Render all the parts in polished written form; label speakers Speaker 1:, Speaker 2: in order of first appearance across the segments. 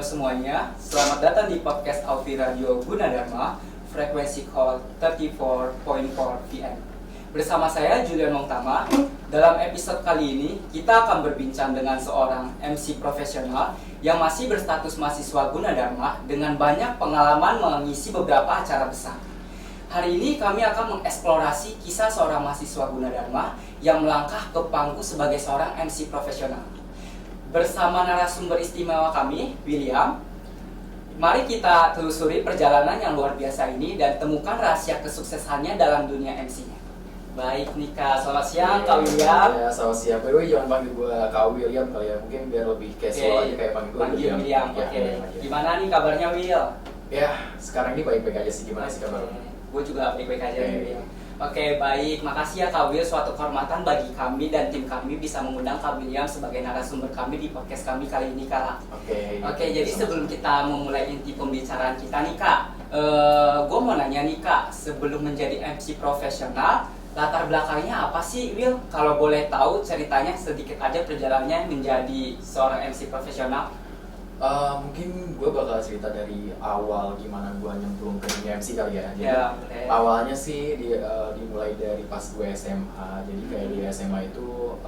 Speaker 1: Halo semuanya, selamat datang di podcast Auti Radio Gunadarma, frekuensi call 34.4 PM. Bersama saya Julian Mongtama. Dalam episode kali ini, kita akan berbincang dengan seorang MC profesional yang masih berstatus mahasiswa Gunadarma dengan banyak pengalaman mengisi beberapa acara besar. Hari ini kami akan mengeksplorasi kisah seorang mahasiswa Gunadarma yang melangkah ke pangku sebagai seorang MC profesional. Bersama narasumber istimewa kami, William, mari kita telusuri perjalanan yang luar biasa ini dan temukan rahasia kesuksesannya dalam dunia MC-nya. Baik nih Kak, selamat siang Kak William.
Speaker 2: Ya, selamat siang. By the way, jangan panggil gue Kak William kali ya, mungkin biar lebih casual aja kayak panggil gue
Speaker 1: William.
Speaker 2: Ya,
Speaker 1: Oke. Gimana nih kabarnya Will?
Speaker 2: Ya, sekarang ini baik-baik aja sih. Gimana sih kabar?
Speaker 1: Gue juga baik-baik aja nih William. Oke, baik. Makasih ya Kak Will, suatu kehormatan bagi kami dan tim kami bisa mengundang Kak William sebagai narasumber kami di podcast kami kali ini Kak. Oke, jadi sebelum kita memulai inti pembicaraan kita nih Kak, gue mau nanya nih Kak, sebelum menjadi MC profesional, latar belakangnya apa sih Will? Kalau boleh tahu ceritanya sedikit aja perjalanannya menjadi seorang MC profesional.
Speaker 2: Mungkin gue bakal cerita dari awal gimana gue nyemplung ke dunia MC kali ya. Jadi
Speaker 1: Ya,
Speaker 2: awalnya sih dimulai dari pas gue SMA. Jadi kayak di SMA itu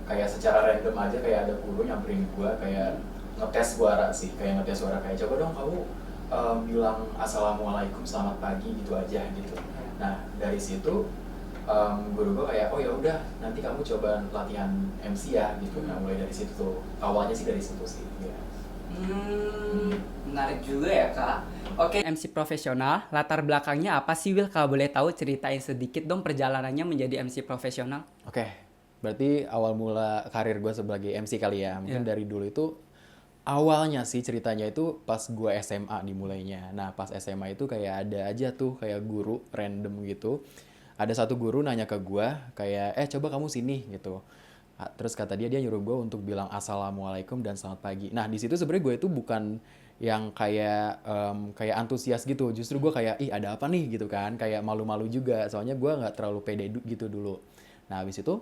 Speaker 2: kayak secara random aja kayak ada guru nyamperin gue kayak ngetes suara sih, kayak ngetes suara kayak coba dong kamu bilang assalamualaikum selamat pagi gitu aja gitu. Nah dari situ guru gue kayak oh ya udah nanti kamu coba latihan MC ya gitu. Nah mulai dari situ tuh awalnya sih dari situ sih. Ya.
Speaker 1: Menarik juga ya Kak. Oke, MC profesional, latar belakangnya apa sih Will? Kalau boleh tahu ceritain sedikit dong perjalanannya menjadi MC profesional.
Speaker 3: Oke, berarti awal mula karir gue sebagai MC kali ya. Mungkin dari dulu itu awalnya sih ceritanya itu pas gue SMA dimulainya. Nah pas SMA itu kayak ada aja tuh kayak guru random gitu. Ada satu guru nanya ke gue kayak coba kamu sini gitu. Terus kata dia nyuruh gue untuk bilang assalamualaikum dan selamat pagi. Nah di situ sebenarnya gue itu bukan yang kayak kayak antusias gitu. Justru gue kayak ih ada apa nih gitu kan. Kayak malu-malu juga. Soalnya gue nggak terlalu pede gitu dulu. Nah habis itu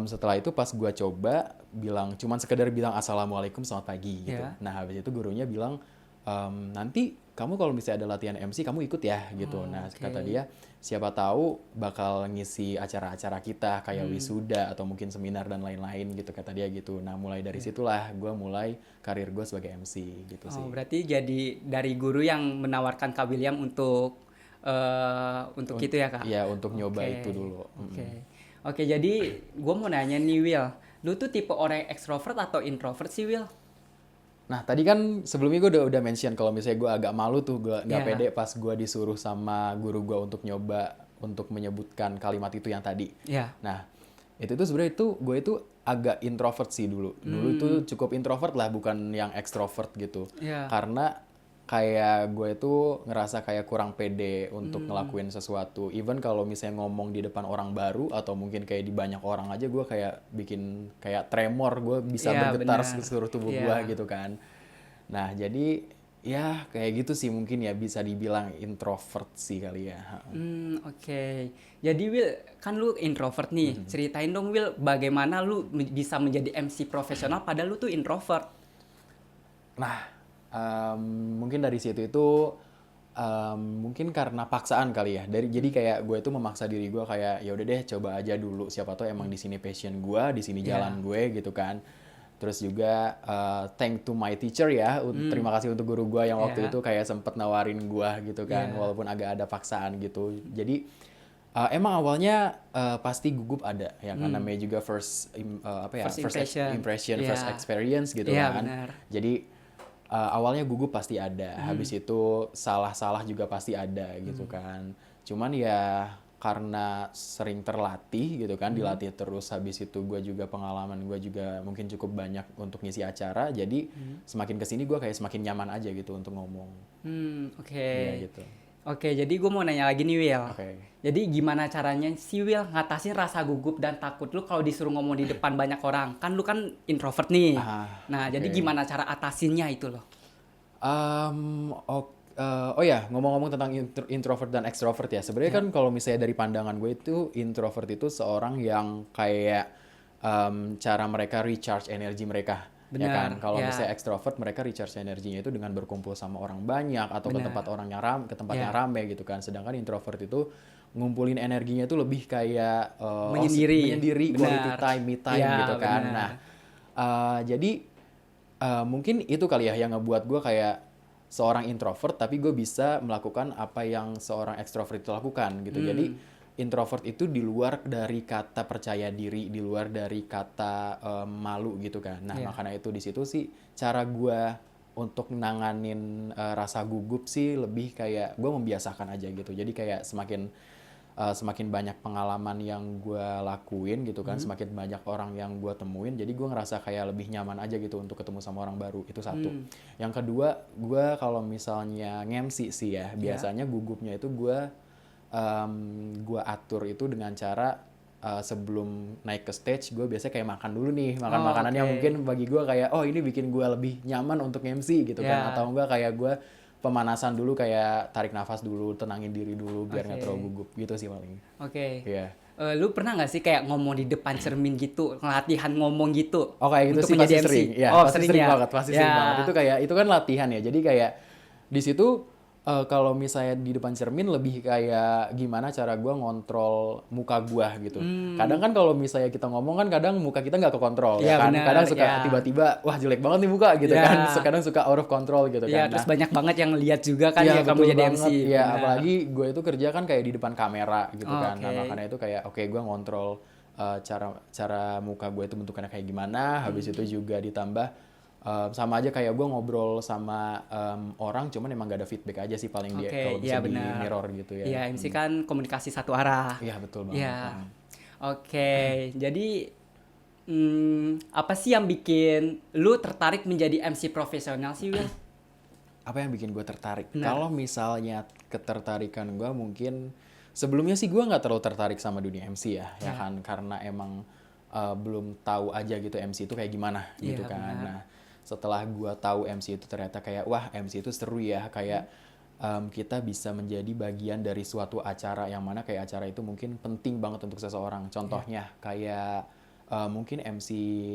Speaker 3: setelah itu pas gue coba bilang cuman sekedar bilang assalamualaikum selamat pagi gitu. Nah habis itu gurunya bilang nanti kamu kalau misalnya ada latihan MC kamu ikut ya gitu. Kata dia siapa tahu bakal ngisi acara-acara kita kayak wisuda atau mungkin seminar dan lain-lain gitu kata dia gitu. Nah mulai dari situlah gue mulai karir gue sebagai MC gitu sih.
Speaker 1: Berarti jadi dari guru yang menawarkan Kak William untuk itu ya Kak?
Speaker 3: Iya untuk nyoba itu dulu.
Speaker 1: Oke, jadi gue mau nanya nih Will, lu tuh tipe orang yang extrovert atau introvert sih Will?
Speaker 3: Nah tadi kan sebelumnya gue udah mention kalau misalnya gue agak malu tuh gue nggak pede pas gue disuruh sama guru gue untuk nyoba untuk menyebutkan kalimat itu yang tadi. Nah itu tuh sebenarnya gue itu agak introvert sih dulu. Dulu itu cukup introvert lah bukan yang extrovert gitu. Karena kayak gue itu ngerasa kayak kurang pede untuk ngelakuin sesuatu. Even kalau misalnya ngomong di depan orang baru atau mungkin kayak di banyak orang aja gue kayak bikin kayak tremor, gue bisa bergetar seluruh tubuh gue gitu kan. Nah jadi ya kayak gitu sih mungkin ya bisa dibilang introvert sih kali ya.
Speaker 1: Oke. Jadi Will, kan lu introvert nih. Ceritain dong Will, bagaimana lu bisa menjadi MC profesional padahal lu tuh introvert.
Speaker 3: Nah mungkin dari situ itu mungkin karena paksaan kali ya. Jadi kayak gue itu memaksa diri gue kayak ya udah deh coba aja dulu siapa tahu emang di sini passion gue, di sini jalan gue gitu kan. Terus juga thank to my teacher ya. Terima kasih untuk guru gue yang waktu itu kayak sempet nawarin gue gitu kan walaupun agak ada paksaan gitu. Jadi emang awalnya pasti gugup ada ya kan namanya juga first impression, first experience gitu kan.
Speaker 1: Benar.
Speaker 3: Jadi awalnya gugup pasti ada, habis itu salah-salah juga pasti ada gitu kan. Cuman ya karena sering terlatih gitu kan, dilatih terus habis itu gue juga pengalaman gue juga mungkin cukup banyak untuk ngisi acara. Jadi semakin kesini gue kayak semakin nyaman aja gitu untuk ngomong. Ya, gitu.
Speaker 1: Oke, jadi gue mau nanya lagi nih Will. Jadi gimana caranya si Will ngatasin rasa gugup dan takut lu kalau disuruh ngomong di depan banyak orang? Kan lu kan introvert nih. Jadi gimana cara atasinnya itu loh?
Speaker 3: Oh ya, ngomong-ngomong tentang introvert dan extrovert ya. Sebenarnya kan kalau misalnya dari pandangan gue itu introvert itu seorang yang kayak cara mereka recharge energi mereka. Ya kan,
Speaker 1: Benar,
Speaker 3: kalau
Speaker 1: ya.
Speaker 3: misalnya ekstrovert mereka recharge energinya itu dengan berkumpul sama orang banyak atau ke
Speaker 1: Benar.
Speaker 3: tempat orang yang ke tempat
Speaker 1: Ya.
Speaker 3: yang rame gitu kan. Sedangkan introvert itu ngumpulin energinya itu lebih kayak
Speaker 1: Menyendiri.
Speaker 3: menyendiri, quality
Speaker 1: Benar.
Speaker 3: time, me time
Speaker 1: Ya,
Speaker 3: gitu kan.
Speaker 1: benar.
Speaker 3: Nah, jadi mungkin itu kali ya yang ngebuat gue kayak seorang introvert tapi gue bisa melakukan apa yang seorang ekstrovert itu lakukan gitu. Jadi introvert itu di luar dari kata percaya diri, di luar dari kata malu gitu kan. Nah,
Speaker 1: Iya.
Speaker 3: makanya itu di situ sih cara gue untuk nanganin rasa gugup sih lebih kayak gue membiasakan aja gitu. Jadi kayak semakin banyak pengalaman yang gue lakuin gitu kan, semakin banyak orang yang gue temuin, jadi gue ngerasa kayak lebih nyaman aja gitu untuk ketemu sama orang baru. Itu satu. Yang kedua, gue kalau misalnya nge-MC sih ya, biasanya gugupnya itu gue atur itu dengan cara sebelum naik ke stage gue biasanya kayak makan dulu nih, makan makanan yang
Speaker 1: oke.
Speaker 3: mungkin bagi gue kayak oh ini bikin gue lebih nyaman untuk MC gitu kan,
Speaker 1: Ya.
Speaker 3: atau enggak kayak gue pemanasan dulu, kayak tarik nafas dulu, tenangin diri dulu biar nggak
Speaker 1: Oke.
Speaker 3: terlalu gugup gitu sih paling.
Speaker 1: Oke.
Speaker 3: Iya.
Speaker 1: Lu pernah nggak sih kayak ngomong di depan cermin gitu, latihan ngomong gitu?
Speaker 3: Oh kayak gitu
Speaker 1: untuk
Speaker 3: sih
Speaker 1: menjadi
Speaker 3: pasti
Speaker 1: MC?
Speaker 3: sering, ya
Speaker 1: Oh,
Speaker 3: pasti sering
Speaker 1: ya?
Speaker 3: banget, pasti
Speaker 1: Ya.
Speaker 3: sering banget. Itu kayak itu kan latihan ya, jadi kayak di situ kalau misalnya di depan cermin lebih kayak gimana cara gue ngontrol muka gue gitu. Kadang kan kalau misalnya kita ngomong kan kadang muka kita nggak kekontrol
Speaker 1: Iya,
Speaker 3: ya kan.
Speaker 1: benar,
Speaker 3: Kadang suka
Speaker 1: ya.
Speaker 3: tiba-tiba wah jelek banget nih muka gitu
Speaker 1: Ya.
Speaker 3: kan. Kadang suka out of control gitu
Speaker 1: Iya,
Speaker 3: kan.
Speaker 1: terus
Speaker 3: Nah,
Speaker 1: banyak banget yang lihat juga kan
Speaker 3: iya,
Speaker 1: ya kamu
Speaker 3: betul
Speaker 1: jadi
Speaker 3: banget.
Speaker 1: MC.
Speaker 3: Iya,
Speaker 1: Benar.
Speaker 3: apalagi gue itu kerja kan kayak di depan kamera gitu kan. Nah,
Speaker 1: Oke.
Speaker 3: makanya itu kayak oke gue ngontrol cara muka gue itu bentukannya kayak gimana. Habis itu juga ditambah sama aja kayak gue ngobrol sama orang, cuman emang gak ada feedback aja sih paling dia
Speaker 1: Oke,
Speaker 3: kalau
Speaker 1: iya
Speaker 3: bisa di
Speaker 1: benar.
Speaker 3: mirror gitu ya.
Speaker 1: Iya, MC kan komunikasi satu arah.
Speaker 3: Iya, betul banget.
Speaker 1: Iya. Oke, jadi apa sih yang bikin lu tertarik menjadi MC profesional sih, Will?
Speaker 3: Apa yang bikin gue tertarik?
Speaker 1: Benar.
Speaker 3: Kalau misalnya ketertarikan gue mungkin sebelumnya sih gue nggak terlalu tertarik sama dunia MC ya kan, karena emang belum tahu aja gitu MC itu kayak gimana gitu
Speaker 1: Iya,
Speaker 3: kan.
Speaker 1: benar.
Speaker 3: Nah, setelah gue tahu MC itu ternyata kayak wah MC itu seru ya, kayak kita bisa menjadi bagian dari suatu acara yang mana kayak acara itu mungkin penting banget untuk seseorang. Contohnya kayak mungkin MC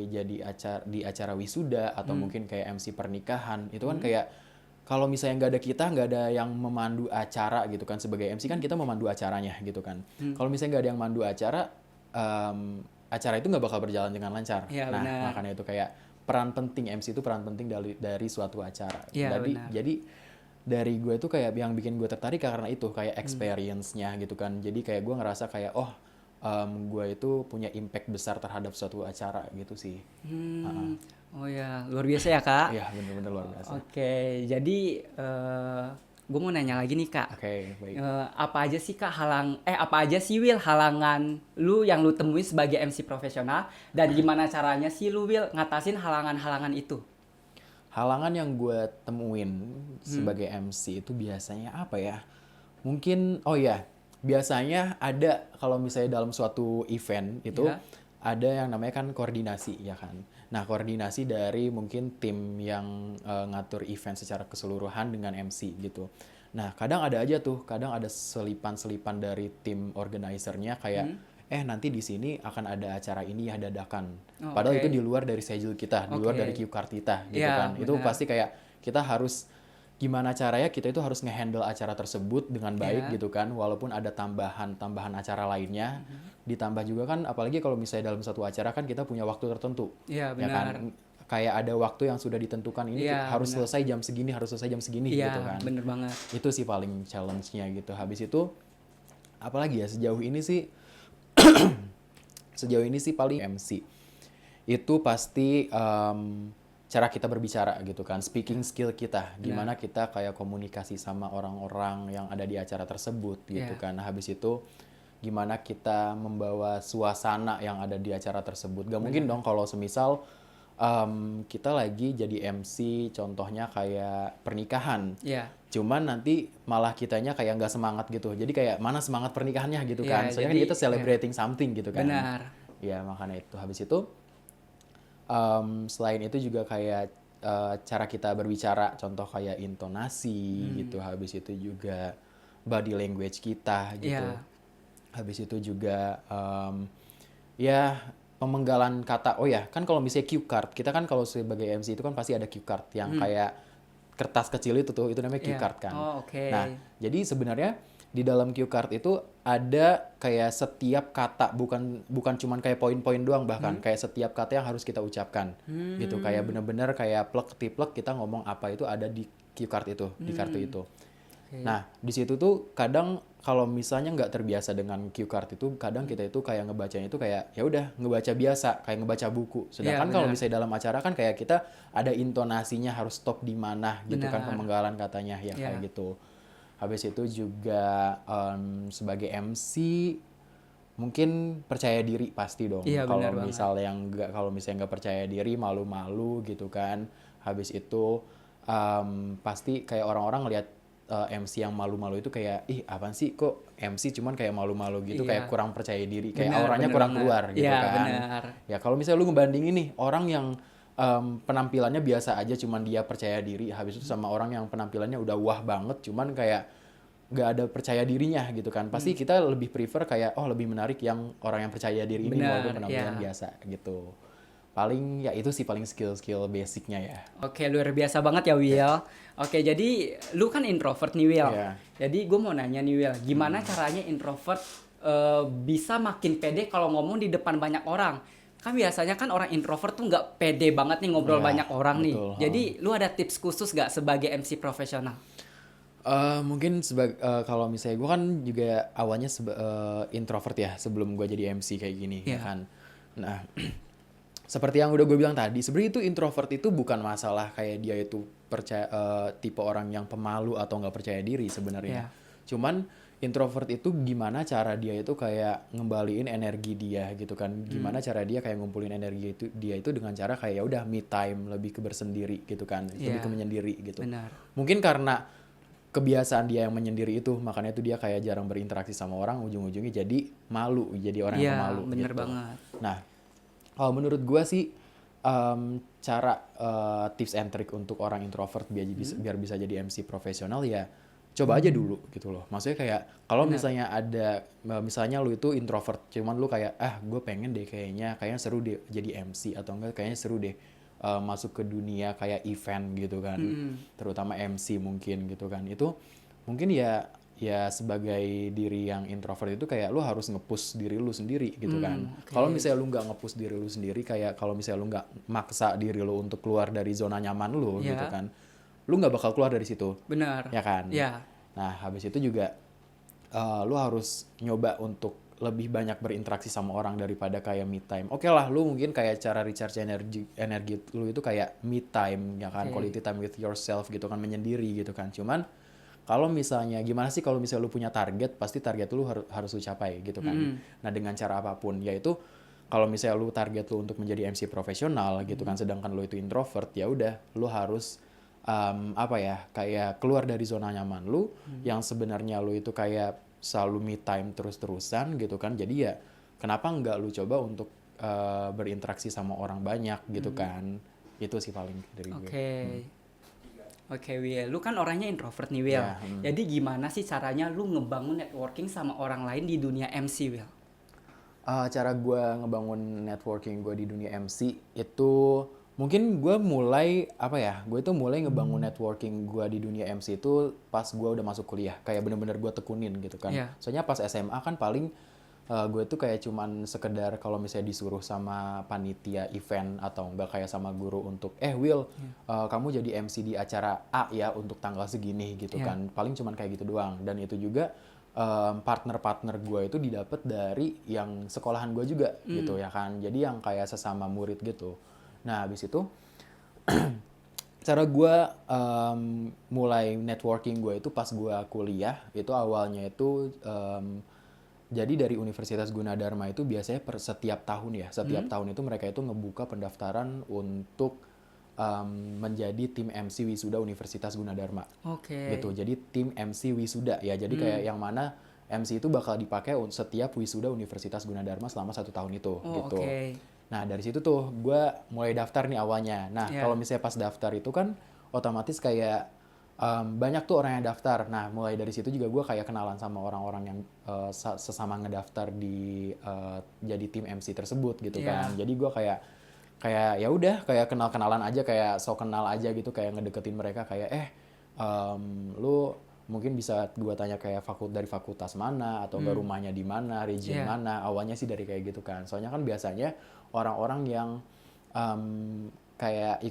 Speaker 3: jadi di acara wisuda atau mungkin kayak MC pernikahan itu kan kayak kalau misalnya nggak ada kita, nggak ada yang memandu acara gitu kan, sebagai MC kan kita memandu acaranya gitu kan. Kalau misalnya nggak ada yang mandu acara, acara itu nggak bakal berjalan dengan lancar.
Speaker 1: Iya,
Speaker 3: Nah,
Speaker 1: benar.
Speaker 3: makanya itu kayak peran penting MC itu peran penting dari suatu acara.
Speaker 1: Iya, benar.
Speaker 3: Jadi dari gue tuh kayak yang bikin gue tertarik karena itu kayak experience-nya gitu kan. Jadi kayak gue ngerasa kayak gue itu punya impact besar terhadap suatu acara gitu sih.
Speaker 1: Oh ya, luar biasa ya, Kak.
Speaker 3: Iya, bener-bener luar biasa.
Speaker 1: Oke, jadi gue mau nanya lagi nih, Kak.
Speaker 3: Oke, baik.
Speaker 1: Apa aja sih, Kak, apa aja sih, Will, halangan lu yang lu temuin sebagai MC profesional, dan gimana caranya sih lu, Will, ngatasin halangan-halangan itu?
Speaker 3: Halangan yang gue temuin sebagai MC itu biasanya apa ya? Mungkin, biasanya ada kalau misalnya dalam suatu event itu
Speaker 1: Ya.
Speaker 3: ada yang namanya kan koordinasi ya kan. Nah, koordinasi dari mungkin tim yang ngatur event secara keseluruhan dengan MC gitu. Nah, kadang ada aja tuh, kadang ada selipan-selipan dari tim organizer-nya kayak nanti di sini akan ada acara ini ya dadakan.
Speaker 1: Oh,
Speaker 3: Padahal
Speaker 1: oke.
Speaker 3: itu di luar dari schedule kita, di luar
Speaker 1: Oke.
Speaker 3: dari cue card kita gitu
Speaker 1: Iya,
Speaker 3: kan. Itu
Speaker 1: benar.
Speaker 3: pasti kayak kita harus gimana caranya kita itu harus ngehandle acara tersebut dengan baik
Speaker 1: Iya.
Speaker 3: gitu kan, walaupun ada tambahan acara lainnya. Ditambah juga kan apalagi kalau misalnya dalam satu acara kan kita punya waktu tertentu.
Speaker 1: Iya,
Speaker 3: Ya kan?
Speaker 1: benar.
Speaker 3: Kayak ada waktu yang sudah ditentukan ini
Speaker 1: Iya,
Speaker 3: harus
Speaker 1: benar.
Speaker 3: selesai jam segini, harus selesai jam segini
Speaker 1: Iya,
Speaker 3: gitu kan.
Speaker 1: bener banget.
Speaker 3: Itu sih paling challenge-nya gitu. Habis itu apalagi ya sejauh ini sih paling MC itu pasti cara kita berbicara gitu kan, speaking skill kita, gimana kita kayak komunikasi sama orang-orang yang ada di acara tersebut gitu
Speaker 1: Iya.
Speaker 3: kan. Nah, habis itu gimana kita membawa suasana yang ada di acara tersebut. Gak mungkin dong kalau semisal kita lagi jadi MC contohnya kayak pernikahan.
Speaker 1: Iya.
Speaker 3: Cuman nanti malah kitanya kayak nggak semangat gitu. Jadi kayak mana semangat pernikahannya gitu
Speaker 1: Iya,
Speaker 3: kan. Soalnya kan
Speaker 1: jadi-
Speaker 3: kita celebrating something gitu kan.
Speaker 1: Benar.
Speaker 3: Ya makanya itu. Habis itu selain itu juga kayak cara kita berbicara, contoh kayak intonasi gitu. Habis itu juga body language kita gitu.
Speaker 1: Iya.
Speaker 3: Habis itu juga ya pemenggalan kata. Oh ya, kan kalau misalnya cue card, kita kan kalau sebagai MC itu kan pasti ada cue card yang kayak kertas kecil itu tuh, itu namanya cue
Speaker 1: Iya.
Speaker 3: card kan.
Speaker 1: Oh, oke.
Speaker 3: Nah, jadi sebenarnya di dalam cue card itu ada kayak setiap kata, bukan cuman kayak poin-poin doang, bahkan kayak setiap kata yang harus kita ucapkan gitu, kayak bener-bener kayak plek kita ngomong apa itu ada di cue card itu, di kartu itu. Nah, di situ tuh kadang kalau misalnya nggak terbiasa dengan cue card itu, kadang kita itu kayak ngebacanya itu kayak ya udah ngebaca biasa, kayak ngebaca buku. Sedangkan
Speaker 1: Iya,
Speaker 3: kalau
Speaker 1: benar.
Speaker 3: misalnya dalam acara kan kayak kita ada intonasinya harus stop di mana gitu kan,
Speaker 1: Benar.
Speaker 3: pemenggalan katanya ya
Speaker 1: Iya.
Speaker 3: kayak gitu. Habis itu juga sebagai MC mungkin percaya diri pasti dong.
Speaker 1: Iya,
Speaker 3: Kalau
Speaker 1: benar banget.
Speaker 3: misalnya nggak percaya diri, malu-malu gitu kan. Habis itu pasti kayak orang-orang ngelihat MC yang malu-malu itu kayak ih apaan sih kok MC cuman kayak malu-malu gitu,
Speaker 1: Iya.
Speaker 3: kayak kurang percaya diri, kayak
Speaker 1: Benar,
Speaker 3: auranya
Speaker 1: benar
Speaker 3: kurang
Speaker 1: banget.
Speaker 3: keluar gitu
Speaker 1: Iya,
Speaker 3: kan.
Speaker 1: benar.
Speaker 3: Ya kalau misalnya lu ngebandingin nih orang yang penampilannya biasa aja cuman dia percaya diri, habis itu sama orang yang penampilannya udah wah banget cuman kayak nggak ada percaya dirinya gitu kan, pasti kita lebih prefer kayak lebih menarik yang orang yang percaya diri ini
Speaker 1: Benar,
Speaker 3: walaupun penampilan
Speaker 1: iya.
Speaker 3: biasa gitu. Paling ya itu sih paling skill basicnya ya.
Speaker 1: Oke, luar biasa banget ya Will. Oke, jadi lu kan introvert nih Will.
Speaker 3: Iya.
Speaker 1: Jadi gue mau nanya nih Will, gimana caranya introvert bisa makin pede kalau ngomong di depan banyak orang? Kan biasanya kan orang introvert tuh nggak pede banget nih ngobrol
Speaker 3: Iya,
Speaker 1: banyak orang nih.
Speaker 3: betul,
Speaker 1: Jadi lu ada tips khusus nggak sebagai MC profesional?
Speaker 3: Mungkin kalau misalnya gue kan juga awalnya introvert ya sebelum gue jadi MC kayak gini
Speaker 1: Iya.
Speaker 3: ya kan. Nah, seperti yang udah gue bilang tadi, sebenarnya itu introvert itu bukan masalah kayak dia itu tipe orang yang pemalu atau nggak percaya diri sebenarnya.
Speaker 1: Iya.
Speaker 3: Cuman introvert itu gimana cara dia itu kayak ngembaliin energi dia gitu kan. Gimana cara dia kayak ngumpulin energi dia itu dengan cara kayak ya udah me time, lebih ke bersendiri gitu kan. Lebih
Speaker 1: Iya.
Speaker 3: ke menyendiri gitu.
Speaker 1: Benar.
Speaker 3: Mungkin karena kebiasaan dia yang menyendiri itu, makanya itu dia kayak jarang berinteraksi sama orang, ujung-ujungnya jadi malu, jadi orang yang
Speaker 1: Iya,
Speaker 3: pemalu
Speaker 1: bener
Speaker 3: gitu.
Speaker 1: banget.
Speaker 3: Nah, kalau menurut gue sih cara tips and trick untuk orang introvert biar bisa jadi MC profesional ya coba aja dulu gitu loh. Maksudnya kayak kalau misalnya misalnya lu itu introvert, cuman lu kayak gue pengen deh kayaknya seru deh jadi MC, atau enggak kayaknya seru deh masuk ke dunia kayak event gitu kan, terutama MC mungkin gitu kan. Itu mungkin ya sebagai diri yang introvert itu kayak lu harus nge-push diri lu sendiri gitu kan.
Speaker 1: Oke.
Speaker 3: Kalau misalnya lu nggak nge-push diri lu sendiri, kayak kalau misalnya lu nggak maksa diri lu untuk keluar dari zona nyaman lu
Speaker 1: Iya.
Speaker 3: gitu kan, lu nggak bakal keluar dari situ.
Speaker 1: Benar.
Speaker 3: Ya kan?
Speaker 1: Iya.
Speaker 3: Nah, habis itu juga lu harus nyoba untuk lebih banyak berinteraksi sama orang daripada kayak me time. Oke lah, lu mungkin kayak cara recharge energi lu itu kayak me time, ya kan,
Speaker 1: Oke.
Speaker 3: quality time with yourself gitu kan, menyendiri gitu kan. Cuman kalau misalnya gimana sih kalau misalnya lu punya target, pasti target lu harus lu capai gitu kan. Nah, dengan cara apapun, yaitu kalau misalnya lu target lu untuk menjadi MC profesional gitu kan, sedangkan lu itu introvert, ya udah lu harus kayak keluar dari zona nyaman lu yang sebenarnya lu itu kayak selalu me time terus-terusan gitu kan. Jadi ya kenapa nggak lu coba untuk berinteraksi sama orang banyak gitu kan. Itu sih paling dari gue.
Speaker 1: Oke, Will. Lu kan orangnya introvert nih, Will.
Speaker 3: Ya,
Speaker 1: Jadi gimana sih caranya lu ngebangun networking sama orang lain di dunia MC, Will?
Speaker 3: Cara gue ngebangun networking gue di dunia MC itu mungkin gue mulai mulai ngebangun networking gue di dunia MC itu pas gue udah masuk kuliah, kayak bener-bener gue tekunin gitu kan.
Speaker 1: Iya.
Speaker 3: Soalnya pas SMA kan paling gue tuh kayak cuman sekedar kalau misalnya disuruh sama panitia event atau enggak kayak sama guru untuk Will, kamu jadi MC di acara A ya untuk tanggal segini gitu
Speaker 1: Iya.
Speaker 3: kan. Paling cuman kayak gitu doang, dan itu juga partner-partner gue itu didapat dari yang sekolahan gue juga gitu ya kan. Jadi yang kayak sesama murid gitu. Nah, habis itu cara gue mulai networking gue itu pas gue kuliah, itu awalnya itu jadi dari Universitas Gunadarma itu biasanya setiap tahun itu mereka itu ngebuka pendaftaran untuk menjadi tim MC wisuda Universitas Gunadarma.
Speaker 1: Oke.
Speaker 3: Gitu. Jadi tim MC wisuda ya. Jadi kayak yang mana MC itu bakal dipakai setiap wisuda Universitas Gunadarma selama 1 tahun itu gitu.
Speaker 1: Oke.
Speaker 3: Nah, dari situ tuh gue mulai daftar nih awalnya. Nah,
Speaker 1: Iya.
Speaker 3: kalau misalnya pas daftar itu kan otomatis kayak banyak tuh orang yang daftar. Nah, mulai dari situ juga gue kayak kenalan sama orang-orang yang sesama ngedaftar di jadi tim MC tersebut gitu
Speaker 1: Iya.
Speaker 3: kan. Jadi gue kayak kayak ya udah kayak kenal-kenalan aja, kayak sok kenal aja gitu, kayak ngedeketin mereka kayak lu mungkin bisa gue tanya kayak dari fakultas mana atau enggak rumahnya di mana, region
Speaker 1: Iya.
Speaker 3: mana. Awalnya sih dari kayak gitu kan. Soalnya kan biasanya orang-orang yang kayak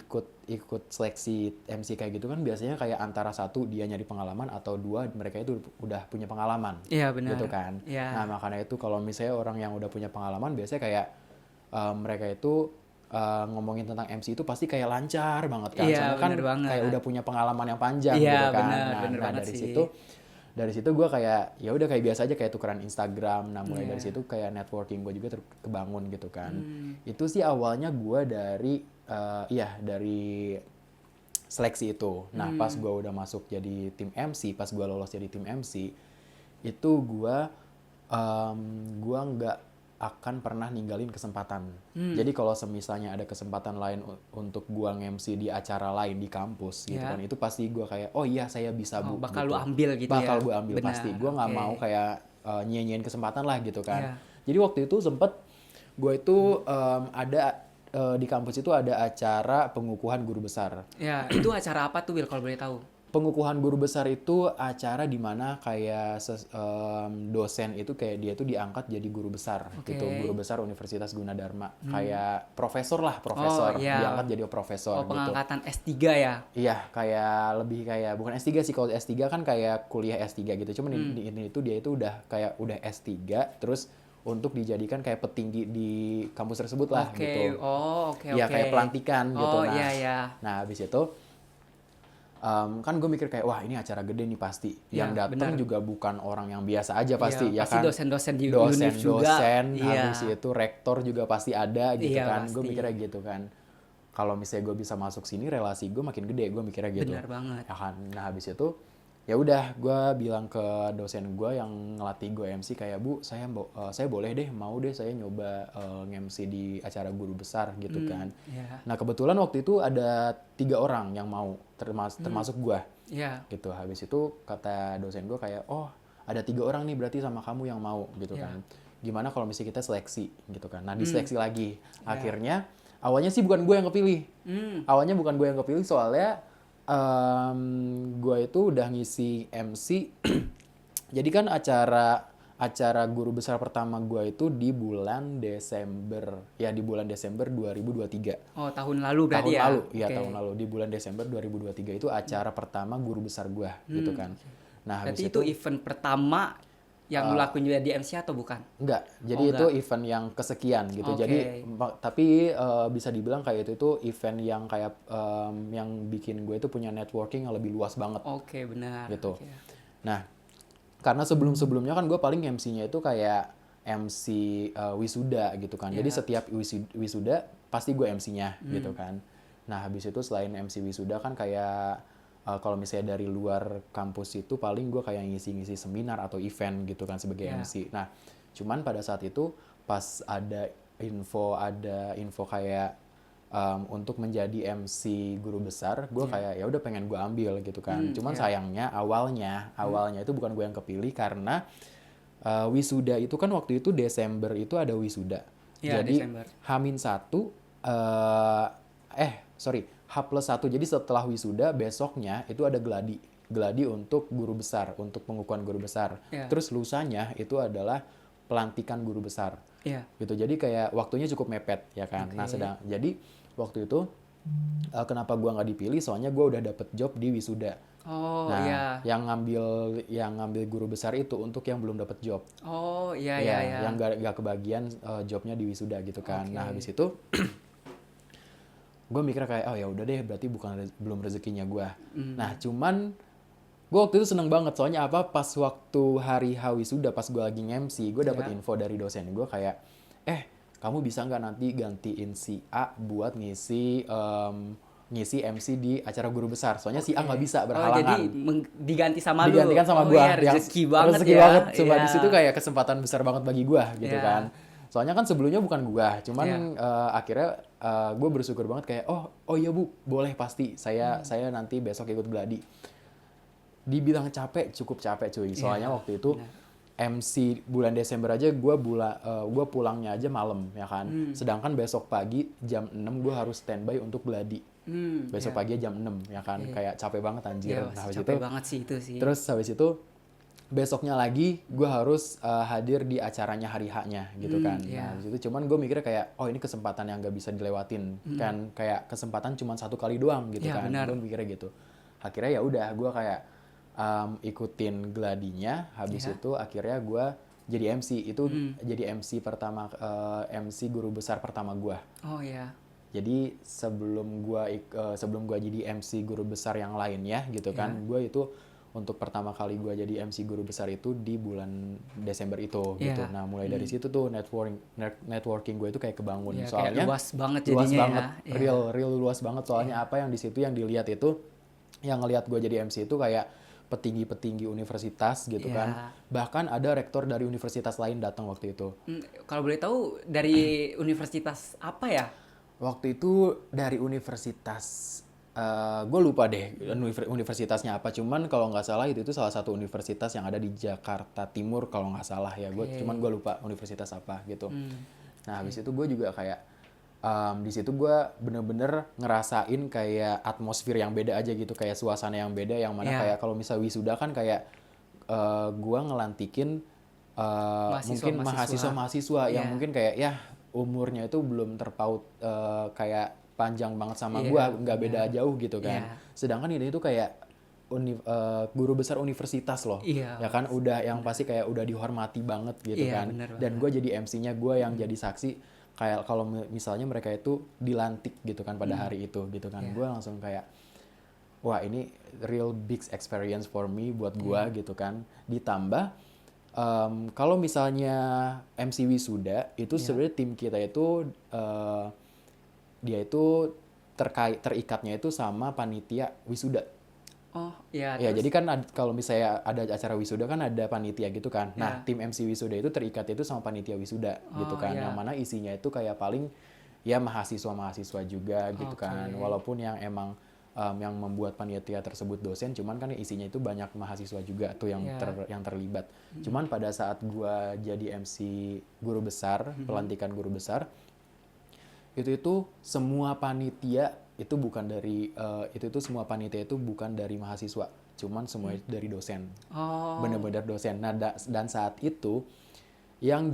Speaker 3: ikut seleksi MC kayak gitu kan biasanya kayak antara satu dia nyari pengalaman atau dua mereka itu udah punya pengalaman.
Speaker 1: Iya, benar.
Speaker 3: Gitu kan.
Speaker 1: Iya.
Speaker 3: Nah, makanya itu kalau misalnya orang yang udah punya pengalaman biasanya kayak mereka itu ngomongin tentang MC itu pasti kayak lancar banget kan.
Speaker 1: Iya,
Speaker 3: Soalnya kan
Speaker 1: bener banget.
Speaker 3: kayak udah punya pengalaman yang panjang
Speaker 1: Iya,
Speaker 3: gitu kan.
Speaker 1: bener
Speaker 3: Nah,
Speaker 1: banget
Speaker 3: dari
Speaker 1: sih.
Speaker 3: situ gue kayak ya udah kayak biasa aja kayak tukeran Instagram. Nah, mulai
Speaker 1: Iya.
Speaker 3: dari situ kayak networking gue juga kebangun gitu kan. Itu sih awalnya gue dari seleksi itu. Nah, pas gue udah masuk jadi tim MC, pas gue lolos jadi tim MC, itu gue nggak akan pernah ninggalin kesempatan. Jadi kalau semisalnya ada kesempatan lain untuk gue nge-MC di acara lain di kampus gitu
Speaker 1: Ya.
Speaker 3: kan, itu pasti gue kayak oh iya saya bisa bu.
Speaker 1: Bakal
Speaker 3: gitu.
Speaker 1: lu ambil gitu ya.
Speaker 3: Bakal gue ambil
Speaker 1: Benar,
Speaker 3: pasti. Gue nggak
Speaker 1: oke.
Speaker 3: mau kayak nyanyiin kesempatan lah gitu kan.
Speaker 1: Iya.
Speaker 3: Jadi waktu itu sempet gue itu ada di kampus itu ada acara pengukuhan guru besar.
Speaker 1: Ya, itu acara apa tuh Will kalau boleh tahu?
Speaker 3: Pengukuhan guru besar itu acara di mana kayak dosen itu kayak dia tuh diangkat jadi guru besar
Speaker 1: Oke.
Speaker 3: gitu, guru besar Universitas Gunadarma. Kayak profesor lah, profesor.
Speaker 1: Oh, iya.
Speaker 3: Diangkat jadi profesor
Speaker 1: Oh,
Speaker 3: gitu.
Speaker 1: pengangkatan S3 ya.
Speaker 3: Iya, kayak lebih kayak bukan S3 sih, kalau S3 kan kayak kuliah S3 gitu. Cuman ini itu dia itu udah S3 terus untuk dijadikan kayak petinggi di kampus tersebut lah
Speaker 1: Oke.
Speaker 3: gitu.
Speaker 1: Oh, oke.
Speaker 3: Iya, kayak pelantikan gitu.
Speaker 1: Oh,
Speaker 3: Nah,
Speaker 1: iya, iya.
Speaker 3: Nah, habis itu kan gue mikir kayak wah ini acara gede nih pasti.
Speaker 1: Iya,
Speaker 3: Yang datang
Speaker 1: benar.
Speaker 3: juga bukan orang yang biasa aja pasti,
Speaker 1: Iya,
Speaker 3: ya
Speaker 1: pasti
Speaker 3: kan.
Speaker 1: dosen-dosen di Univ juga.
Speaker 3: Dosen,
Speaker 1: Iya.
Speaker 3: habis itu rektor juga pasti ada gitu
Speaker 1: Iya,
Speaker 3: kan. Gue
Speaker 1: pasti.
Speaker 3: mikirnya gitu kan. Kalau misalnya gue bisa masuk sini, relasi gue makin gede, gue mikirnya gitu.
Speaker 1: Benar banget.
Speaker 3: Ya kan. Nah, habis itu ya udah gue bilang ke dosen gue yang ngelatih gue MC kayak Bu, saya boleh deh, mau deh saya nyoba nge-MC di acara guru besar gitu kan.
Speaker 1: Iya.
Speaker 3: Nah, kebetulan waktu itu ada 3 orang yang mau termasuk gue
Speaker 1: Iya.
Speaker 3: gitu. Habis itu kata dosen gue kayak oh ada 3 orang nih berarti sama kamu yang mau gitu
Speaker 1: Iya.
Speaker 3: kan. Gimana kalau misalnya kita seleksi gitu kan. Nah, diseleksi lagi.
Speaker 1: Iya.
Speaker 3: Akhirnya awalnya sih bukan gue yang kepilih. Awalnya bukan gue yang kepilih soalnya gue itu udah ngisi MC. Jadi kan acara guru besar pertama gue itu di bulan Desember. Ya, di bulan Desember 2023.
Speaker 1: Oh, tahun lalu berarti ya. Oke.
Speaker 3: Tahun lalu di bulan Desember 2023 itu acara pertama guru besar gua gitu kan. Nah, habis
Speaker 1: Berarti
Speaker 3: itu
Speaker 1: itu event pertama yang lu lakuin juga di MC atau bukan?
Speaker 3: enggak. Jadi
Speaker 1: Oh,
Speaker 3: itu event yang kesekian gitu.
Speaker 1: Oke.
Speaker 3: Jadi tapi bisa dibilang kayak itu event yang kayak yang bikin gue itu punya networking yang lebih luas banget
Speaker 1: Oke, benar.
Speaker 3: gitu.
Speaker 1: Oke.
Speaker 3: Nah, karena sebelum-sebelumnya kan gue paling MC-nya itu kayak MC wisuda gitu kan. Jadi
Speaker 1: Iya.
Speaker 3: setiap wisuda pasti gue MC-nya gitu kan. Nah, habis itu selain MC wisuda kan kayak kalau misalnya dari luar kampus itu paling gue kayak ngisi-ngisi seminar atau event gitu kan sebagai
Speaker 1: Iya.
Speaker 3: MC. Nah, cuman pada saat itu pas ada info kayak untuk menjadi MC guru besar, gue kayak ya udah pengen gue ambil gitu kan. Cuman
Speaker 1: iya.
Speaker 3: sayangnya awalnya itu bukan gue yang kepilih karena wisuda itu kan waktu itu Desember itu ada wisuda.
Speaker 1: Iya,
Speaker 3: Jadi
Speaker 1: Desember.
Speaker 3: H+1. Jadi setelah wisuda besoknya itu ada gladi untuk guru besar, untuk pengukuhan guru besar.
Speaker 1: Iya.
Speaker 3: Terus lusanya itu adalah pelantikan guru besar.
Speaker 1: Iya.
Speaker 3: Gitu. Jadi kayak waktunya cukup mepet ya kan.
Speaker 1: Oke.
Speaker 3: Nah, jadi waktu itu kenapa gua nggak dipilih? Soalnya gua udah dapet job di wisuda.
Speaker 1: Oh,
Speaker 3: Nah,
Speaker 1: iya.
Speaker 3: yang ngambil guru besar itu untuk yang belum dapet job.
Speaker 1: Oh, iya,
Speaker 3: Ya,
Speaker 1: iya.
Speaker 3: yang gak kebagian jobnya di wisuda gitu kan.
Speaker 1: Oke.
Speaker 3: Nah, habis itu gue mikir kayak oh ya udah deh berarti belum rezekinya gue. Nah, cuman gue waktu itu seneng banget soalnya apa, pas waktu hari wisuda pas gue lagi nge-MC gue dapet
Speaker 1: Iya.
Speaker 3: info dari dosen gue kayak kamu bisa nggak nanti gantiin si A buat ngisi MC di acara guru besar, soalnya si A nggak bisa berhalangan.
Speaker 1: Oh, jadi diganti sama lu.
Speaker 3: Digantikan sama
Speaker 1: Oh,
Speaker 3: gue.
Speaker 1: iya, rezeki banget
Speaker 3: rezeki
Speaker 1: ya.
Speaker 3: banget. Cuma
Speaker 1: Iya.
Speaker 3: di situ kayak kesempatan besar banget bagi gue gitu
Speaker 1: Iya.
Speaker 3: kan. Soalnya kan sebelumnya bukan gue, cuman
Speaker 1: Iya.
Speaker 3: akhirnya gue bersyukur banget kayak oh iya Bu, boleh pasti saya nanti besok ikut gladi. dibilang capek, cukup capek cuy. Soalnya
Speaker 1: Iya,
Speaker 3: waktu itu
Speaker 1: benar.
Speaker 3: MC bulan Desember aja gue pulangnya aja malam ya kan. Sedangkan besok pagi jam 6 gue harus standby untuk gladi. Besok pagi jam 6 ya kan.
Speaker 1: Iya.
Speaker 3: Kayak capek banget anjir.
Speaker 1: Ya,
Speaker 3: Nah, habis
Speaker 1: capek
Speaker 3: itu
Speaker 1: banget sih itu sih.
Speaker 3: terus habis itu besoknya lagi gue harus hadir di acaranya hari H-nya gitu kan.
Speaker 1: iya.
Speaker 3: Nah, habis itu cuman gue mikirnya kayak oh ini kesempatan yang gak bisa dilewatin kan, kayak kesempatan cuma satu kali doang gitu
Speaker 1: Iya,
Speaker 3: kan.
Speaker 1: benar.
Speaker 3: Gue mikirnya gitu. Akhirnya ya udah gue kayak ikutin gladinya, habis
Speaker 1: Iya.
Speaker 3: itu akhirnya gue jadi MC. Itu jadi MC pertama, MC guru besar pertama gue.
Speaker 1: Oh ya.
Speaker 3: Jadi sebelum gua jadi MC guru besar yang lainnya gitu kan, gue itu untuk pertama kali gue jadi MC guru besar itu di bulan Desember itu gitu.
Speaker 1: Iya.
Speaker 3: Nah mulai dari situ tuh networking gue itu kayak kebangun.
Speaker 1: Ya,
Speaker 3: Soalnya
Speaker 1: kayak luas banget
Speaker 3: luas
Speaker 1: jadinya
Speaker 3: banget,
Speaker 1: ya.
Speaker 3: real luas banget. Soalnya apa yang di situ yang dilihat itu, yang ngelihat gue jadi MC itu kayak petinggi-petinggi universitas gitu
Speaker 1: Iya.
Speaker 3: kan. Bahkan ada rektor dari universitas lain datang waktu itu.
Speaker 1: Kalau boleh tahu dari universitas apa ya?
Speaker 3: Waktu itu dari universitas, gue lupa deh universitasnya apa. Cuman kalau nggak salah itu salah satu universitas yang ada di Jakarta Timur kalau nggak salah ya. Cuman gue lupa universitas apa gitu. Nah habis itu gue juga kayak di situ gue bener-bener ngerasain kayak atmosfer yang beda aja gitu, kayak suasana yang beda, yang mana kayak kalau misal wisuda kan kayak gue ngelantikin mungkin mahasiswa yang mungkin kayak ya umurnya itu belum terpaut kayak panjang banget sama gue, nggak beda jauh gitu kan. Sedangkan ini tuh kayak guru besar universitas loh, ya kan, udah yang pasti kayak udah dihormati banget gitu kan. Dan gue jadi MC-nya, gue yang jadi saksi kayak kalau misalnya mereka itu dilantik gitu kan pada hari itu gitu kan. Gue langsung kayak wah ini real big experience for me buat gue gitu kan. Ditambah kalau misalnya MC wisuda itu sebenarnya tim kita itu dia itu terikatnya itu sama panitia wisuda.
Speaker 1: Oh ya.
Speaker 3: Ya jadi kan kalau misalnya ada acara wisuda kan ada panitia gitu kan. Nah tim MC wisuda itu terikat itu sama panitia wisuda gitu kan. Yang mana isinya itu kayak paling ya mahasiswa juga gitu kan. Walaupun yang emang yang membuat panitia tersebut dosen, cuman kan isinya itu banyak mahasiswa juga tuh yang terlibat. Cuman pada saat gua jadi MC guru besar, pelantikan guru besar, itu semua panitia itu bukan dari semua panitia itu bukan dari mahasiswa, cuman semua itu dari dosen. Bener-bener dosen. Nah dan saat itu yang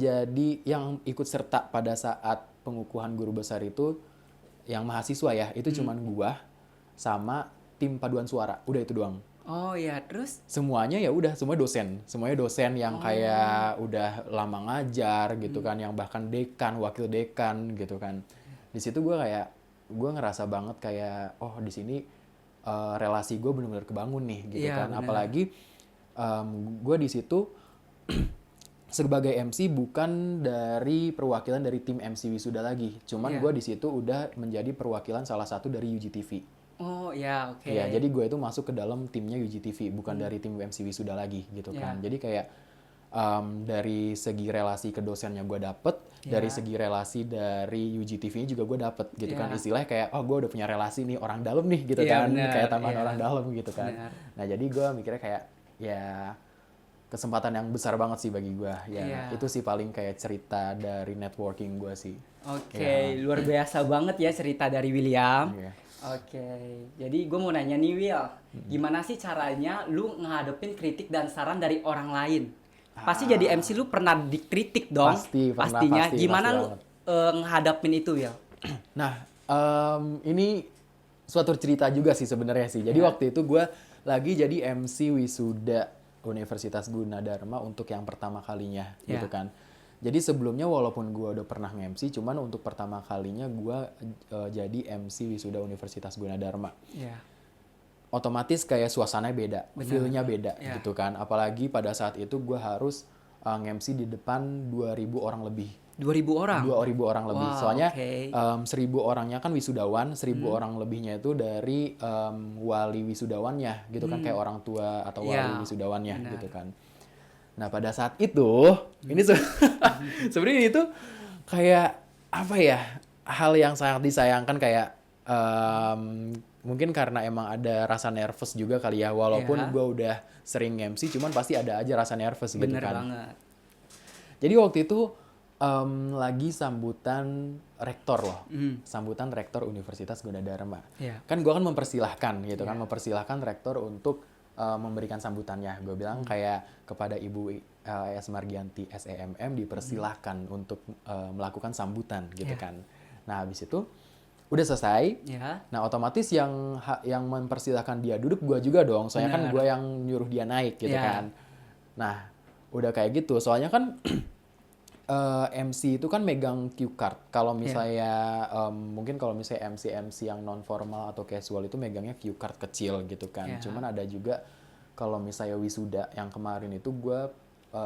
Speaker 3: ikut serta pada saat pengukuhan guru besar itu yang mahasiswa ya, itu cuman gua sama tim paduan suara, udah itu doang.
Speaker 1: Oh ya, terus
Speaker 3: Semuanya ya udah, semuanya dosen yang kayak udah lama ngajar gitu kan, yang bahkan dekan, wakil dekan gitu kan. Di situ gue ngerasa banget kayak oh di sini relasi gue benar-benar kebangun nih gitu kan.
Speaker 1: bener.
Speaker 3: Apalagi gue di situ sebagai MC bukan dari perwakilan dari tim MC wisuda lagi, cuman gue di situ udah menjadi perwakilan salah satu dari UGTV.
Speaker 1: Oh ya, oke.
Speaker 3: Ya, jadi gue itu masuk ke dalam timnya UGTV, bukan dari tim MC wisuda lagi gitu kan. Jadi kayak dari segi relasi ke dosennya gue dapet, dari segi relasi dari UGTV-nya juga gue dapet gitu kan. Istilahnya kayak oh gue udah punya relasi nih orang dalam nih gitu kan, kayak tambahan orang dalam gitu kan. Nah jadi gue mikirnya kayak ya kesempatan yang besar banget sih bagi gue. Ya itu sih paling kayak cerita dari networking gue sih.
Speaker 1: Oke, luar biasa banget ya cerita dari William. Oke, jadi gue mau nanya nih Will, gimana sih caranya lu ngadepin kritik dan saran dari orang lain? Pasti jadi MC lu pernah dikritik dong, pastinya. Gimana lu ngadepin itu Will?
Speaker 3: Nah, ini suatu cerita juga sih sebenarnya sih. Jadi waktu itu gue lagi jadi MC wisuda Universitas Gunadarma untuk yang pertama kalinya gitu kan. Jadi sebelumnya walaupun gue udah pernah nge-MC, cuman untuk pertama kalinya gue jadi MC wisuda Universitas Gunadarma. Otomatis kayak suasananya beda, feel-nya beda gitu kan. Apalagi pada saat itu gue harus nge-MC di depan 2.000 orang lebih.
Speaker 1: 2.000 orang?
Speaker 3: 2.000 orang lebih.
Speaker 1: Wow,
Speaker 3: soalnya 1.000 orangnya kan wisudawan, 1.000 orang lebihnya itu dari wali wisudawannya gitu kan, kayak orang tua atau wali wisudawannya gitu kan. Nah pada saat itu, ini sebenarnya itu kayak apa ya, hal yang sangat disayangkan kayak mungkin karena emang ada rasa nervous juga kali ya, walaupun
Speaker 1: Iya.
Speaker 3: gue udah sering MC, cuman pasti ada aja rasa nervous gitu
Speaker 1: Bener
Speaker 3: kan.
Speaker 1: banget.
Speaker 3: Jadi waktu itu lagi sambutan rektor loh, sambutan rektor Universitas Gunadarma.
Speaker 1: Iya.
Speaker 3: Kan gue kan mempersilahkan gitu kan, mempersilahkan rektor untuk memberikan sambutannya. Gue bilang kayak kepada Ibu S. Margianti SEMM dipersilahkan untuk melakukan sambutan gitu
Speaker 1: Iya.
Speaker 3: kan. Nah habis itu udah selesai.
Speaker 1: Ya.
Speaker 3: Nah otomatis yang mempersilahkan dia duduk gue juga dong, soalnya kan
Speaker 1: Bener.
Speaker 3: gue yang nyuruh dia naik gitu
Speaker 1: Iya.
Speaker 3: kan. Nah udah kayak gitu, soalnya kan MC itu kan megang cue card. Kalau misalnya mungkin kalau misalnya MC yang non formal atau casual itu megangnya cue card kecil gitu kan.
Speaker 1: Yeah.
Speaker 3: Cuman ada juga kalau misalnya wisuda yang kemarin itu gue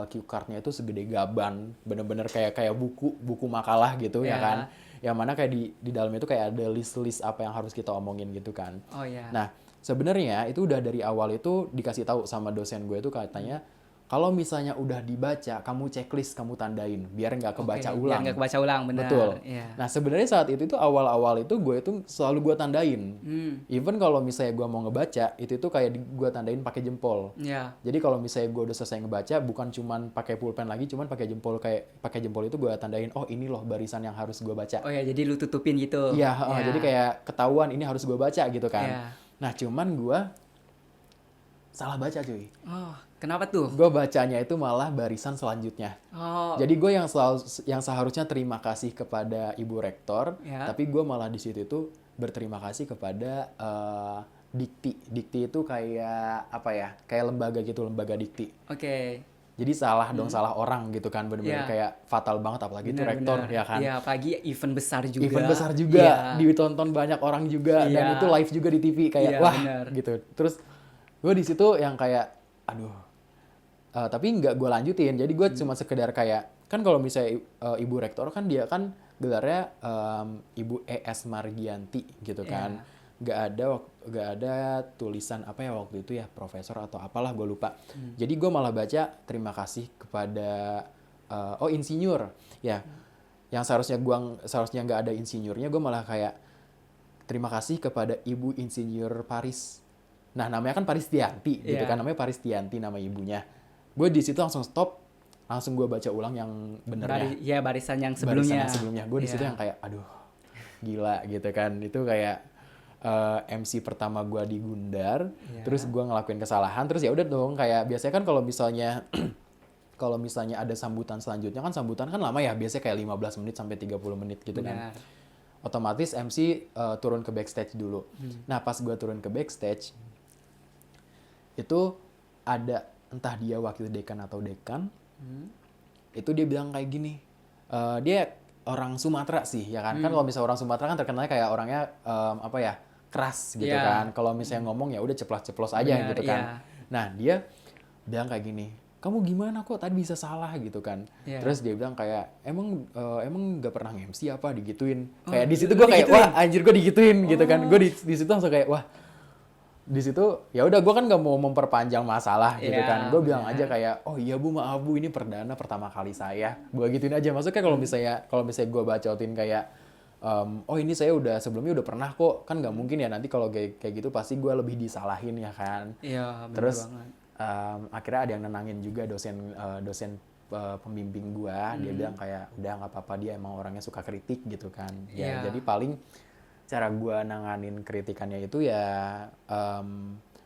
Speaker 3: cue cardnya itu segede gaban, bener-bener kayak buku makalah gitu ya
Speaker 1: Yeah.
Speaker 3: kan. Yang mana kayak di dalamnya itu kayak ada list apa yang harus kita omongin gitu kan.
Speaker 1: Oh ya.
Speaker 3: Nah, sebenarnya itu udah dari awal itu dikasih tahu sama dosen gue itu katanya kalau misalnya udah dibaca, kamu checklist, kamu tandain biar nggak kebaca
Speaker 1: Biar
Speaker 3: ulang.
Speaker 1: nggak kebaca ulang, benar.
Speaker 3: Betul.
Speaker 1: Iya.
Speaker 3: Nah, sebenarnya saat itu tuh awal-awal itu gue itu selalu gue tandain. Even kalau misalnya gue mau ngebaca, itu tuh kayak gue tandain pakai jempol.
Speaker 1: Iya.
Speaker 3: Jadi kalau misalnya gue udah selesai ngebaca, bukan cuman pakai pulpen lagi, cuman pakai jempol, kayak pakai jempol itu gue tandain, oh ini loh barisan yang harus gue baca.
Speaker 1: Oh ya, jadi lu tutupin gitu.
Speaker 3: Iya,
Speaker 1: Iya.
Speaker 3: jadi kayak ketahuan ini harus gue baca gitu kan.
Speaker 1: Iya.
Speaker 3: Nah, cuman gue salah baca cuy.
Speaker 1: Oh, kenapa tuh?
Speaker 3: Gue bacanya itu malah barisan selanjutnya.
Speaker 1: Oh.
Speaker 3: Jadi gue yang seharusnya terima kasih kepada Ibu Rektor,
Speaker 1: Ya.
Speaker 3: tapi gue malah di situ itu berterima kasih kepada Dikti. Dikti itu kayak apa ya? Kayak lembaga gitu, lembaga Dikti.
Speaker 1: Oke.
Speaker 3: Jadi salah dong, salah orang gitu kan, bener-bener
Speaker 1: Ya.
Speaker 3: kayak fatal banget, apalagi itu
Speaker 1: Benar,
Speaker 3: rektor
Speaker 1: benar.
Speaker 3: ya kan.
Speaker 1: Iya, apalagi event besar juga.
Speaker 3: Event besar juga,
Speaker 1: Iya.
Speaker 3: ditonton banyak orang juga, dan
Speaker 1: Iya.
Speaker 3: itu live juga di TV kayak
Speaker 1: Iya,
Speaker 3: wah
Speaker 1: benar.
Speaker 3: gitu. Terus gue di situ yang kayak aduh, tapi nggak gue lanjutin. Jadi gue cuma sekedar kayak kan kalau misalnya Ibu Rektor kan dia kan gelarnya Ibu ES Margianti gitu kan. Nggak ada tulisan apa ya waktu itu ya, profesor atau apalah gue lupa. Jadi gue malah baca terima kasih kepada insinyur ya. Yang seharusnya nggak ada insinyurnya, gue malah kayak terima kasih kepada Ibu Insinyur Paris. Nah, namanya kan Paristianti gitu
Speaker 1: Iya.
Speaker 3: kan, namanya Paristianti nama ibunya. Gue di situ langsung stop, langsung gue baca ulang yang benernya.
Speaker 1: Barisan yang
Speaker 3: Barisan
Speaker 1: sebelumnya.
Speaker 3: yang sebelumnya. Gue di situ
Speaker 1: Iya.
Speaker 3: yang kayak aduh, gila gitu kan. Itu kayak MC pertama gue di Gundar,
Speaker 1: Iya.
Speaker 3: terus gue ngelakuin kesalahan, terus ya udah dong kayak biasanya kan kalau misalnya kalau misalnya ada sambutan selanjutnya kan sambutan kan lama ya, biasanya kayak 15 menit sampai 30 menit gitu kan.
Speaker 1: Benar.
Speaker 3: Otomatis MC turun ke backstage dulu. Nah, pas gue turun ke backstage itu ada entah dia wakil dekan atau dekan, itu dia bilang kayak gini, dia orang Sumatera sih ya kan. Kan kalau misalnya orang Sumatera kan terkenalnya kayak orangnya apa ya, keras gitu
Speaker 1: Iya.
Speaker 3: kan. Kalau misalnya ngomong ya udah ceplos-ceplos aja
Speaker 1: Benar,
Speaker 3: gitu kan.
Speaker 1: iya.
Speaker 3: Nah, dia bilang kayak gini, kamu gimana kok tadi bisa salah gitu kan.
Speaker 1: Iya.
Speaker 3: Terus dia bilang kayak emang nggak pernah MC apa digituin.
Speaker 1: Oh,
Speaker 3: Kayak di situ
Speaker 1: lu
Speaker 3: gue kayak
Speaker 1: digituin?
Speaker 3: wah anjir gue digituin gitu kan. Gue di situ langsung kayak wah, di situ ya udah gue kan nggak mau memperpanjang masalah gitu
Speaker 1: Iya,
Speaker 3: kan. Gue bilang
Speaker 1: benar.
Speaker 3: aja kayak oh iya Bu, maaf Bu, ini pertama kali saya. Gue gituin aja. Maksudnya kalau misalnya gue bacotin kayak oh ini saya sebelumnya udah pernah kok, kan nggak mungkin ya nanti kalau kayak gitu pasti gue lebih disalahin ya kan.
Speaker 1: Iya, benar
Speaker 3: Terus
Speaker 1: banget.
Speaker 3: akhirnya ada yang nenangin juga dosen pembimbing gue. Dia bilang kayak udah nggak apa-apa, dia emang orangnya suka kritik gitu kan. Ya
Speaker 1: Iya.
Speaker 3: jadi paling cara gue nanganin kritikannya itu ya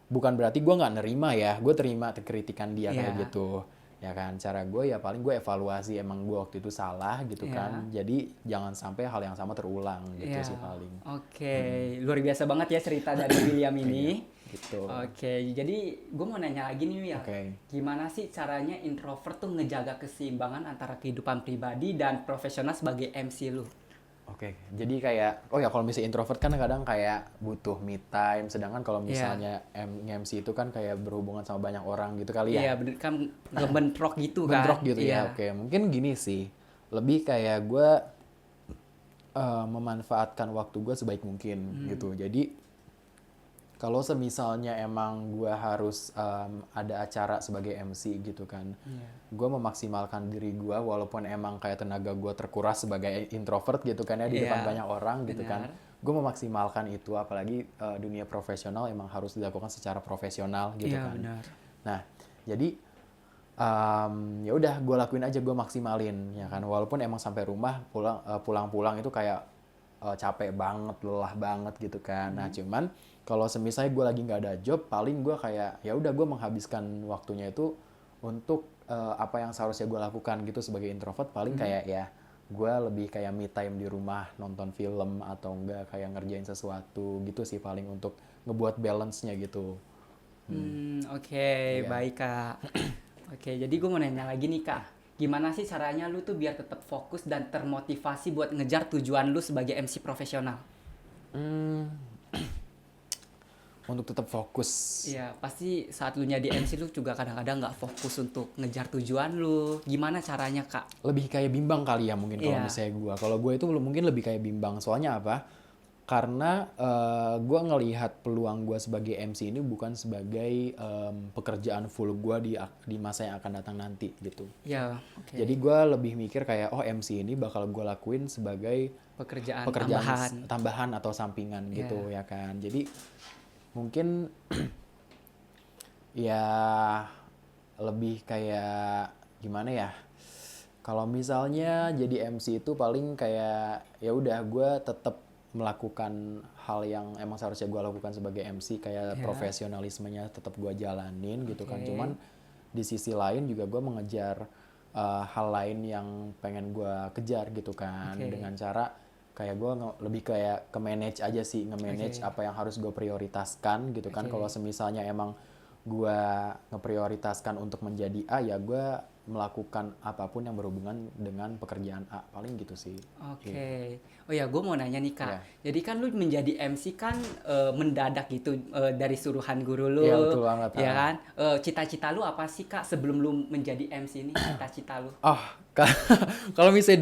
Speaker 3: bukan berarti gue nggak nerima ya, gue terima kritikan dia kayak
Speaker 1: Iya.
Speaker 3: gitu ya kan. Cara gue ya paling gue evaluasi emang gue waktu itu salah gitu
Speaker 1: Iya.
Speaker 3: kan, jadi jangan sampai hal yang sama terulang gitu
Speaker 1: Iya.
Speaker 3: sih paling
Speaker 1: Oke, luar biasa banget ya cerita dari William ini.
Speaker 3: gitu.
Speaker 1: Oke, jadi gue mau nanya lagi nih Will.
Speaker 3: Oke.
Speaker 1: Gimana sih caranya introvert tuh ngejaga keseimbangan antara kehidupan pribadi dan profesional sebagai MC lu?
Speaker 3: Oke, jadi kayak, oh ya kalau misalnya introvert kan kadang kayak butuh me time, sedangkan kalau misalnya MC itu kan kayak berhubungan sama banyak orang gitu kali
Speaker 1: Iya,
Speaker 3: ya.
Speaker 1: bener kan ngebentrok gitu kan.
Speaker 3: Bentrok gitu
Speaker 1: Iya.
Speaker 3: ya, oke. Mungkin gini sih, lebih kayak gue memanfaatkan waktu gue sebaik mungkin gitu. Jadi kalau semisalnya emang gue harus ada acara sebagai MC gitu kan,
Speaker 1: Iya.
Speaker 3: gue memaksimalkan diri gue walaupun emang kayak tenaga gue terkuras sebagai introvert gitu kan ya di
Speaker 1: Iya,
Speaker 3: depan banyak orang gitu
Speaker 1: benar.
Speaker 3: kan, gue memaksimalkan itu, apalagi dunia profesional emang harus dilakukan secara profesional gitu
Speaker 1: Iya,
Speaker 3: kan.
Speaker 1: benar.
Speaker 3: Nah, jadi ya udah gue lakuin aja, gue maksimalin ya kan, walaupun emang sampai rumah pulang-pulang itu kayak capek banget, lelah banget gitu kan. Nah cuman kalau semisal gue lagi nggak ada job, paling gue kayak ya udah gue menghabiskan waktunya itu untuk apa yang seharusnya gue lakukan gitu sebagai introvert, paling kayak ya gue lebih kayak me time di rumah, nonton film atau enggak kayak ngerjain sesuatu gitu sih paling, untuk ngebuat balance-nya gitu.
Speaker 1: Oke,
Speaker 3: Iya.
Speaker 1: baik Kak. Oke, jadi gue mau nanya lagi nih Kak. Gimana sih caranya lu tuh biar tetap fokus dan termotivasi buat ngejar tujuan lu sebagai MC profesional?
Speaker 3: Untuk tetap fokus.
Speaker 1: Iya, pasti saat lu jadi MC lu juga kadang-kadang nggak fokus untuk ngejar tujuan lu. Gimana caranya Kak?
Speaker 3: Lebih kayak bimbang kali ya mungkin kalau
Speaker 1: Iya.
Speaker 3: misalnya gue. Kalau gue itu mungkin lebih kayak bimbang. Soalnya apa? Karena gue ngelihat peluang gue sebagai MC ini bukan sebagai pekerjaan full gue di masa yang akan datang nanti gitu.
Speaker 1: Ya, oke.
Speaker 3: Jadi gue lebih mikir kayak MC ini bakal gue lakuin sebagai
Speaker 1: pekerjaan tambahan.
Speaker 3: tambahan atau sampingan gitu ya kan. Jadi mungkin ya lebih kayak gimana ya? Kalau misalnya jadi MC itu paling kayak ya udah gue tetap melakukan hal yang emang seharusnya gue lakukan sebagai MC, kayak profesionalismenya tetap gue jalanin gitu kan. Cuman di sisi lain juga gue mengejar hal lain yang pengen gue kejar gitu kan, dengan cara kayak gue lebih kayak ke manage aja sih, nge-manage apa yang harus gue prioritaskan gitu kan. Kalau semisalnya emang gue ngeprioritaskan untuk menjadi A, ya gue melakukan apapun yang berhubungan dengan pekerjaan A, paling gitu sih.
Speaker 1: Oke. Oh ya, gue mau nanya nih Kak.
Speaker 3: Iya.
Speaker 1: Jadi kan lu menjadi MC kan mendadak gitu dari suruhan guru lu.
Speaker 3: Iya, betul banget.
Speaker 1: Ya kan? Cita-cita lu apa sih Kak sebelum lu menjadi MC ini? Cita-cita lu?
Speaker 3: Kalau misalnya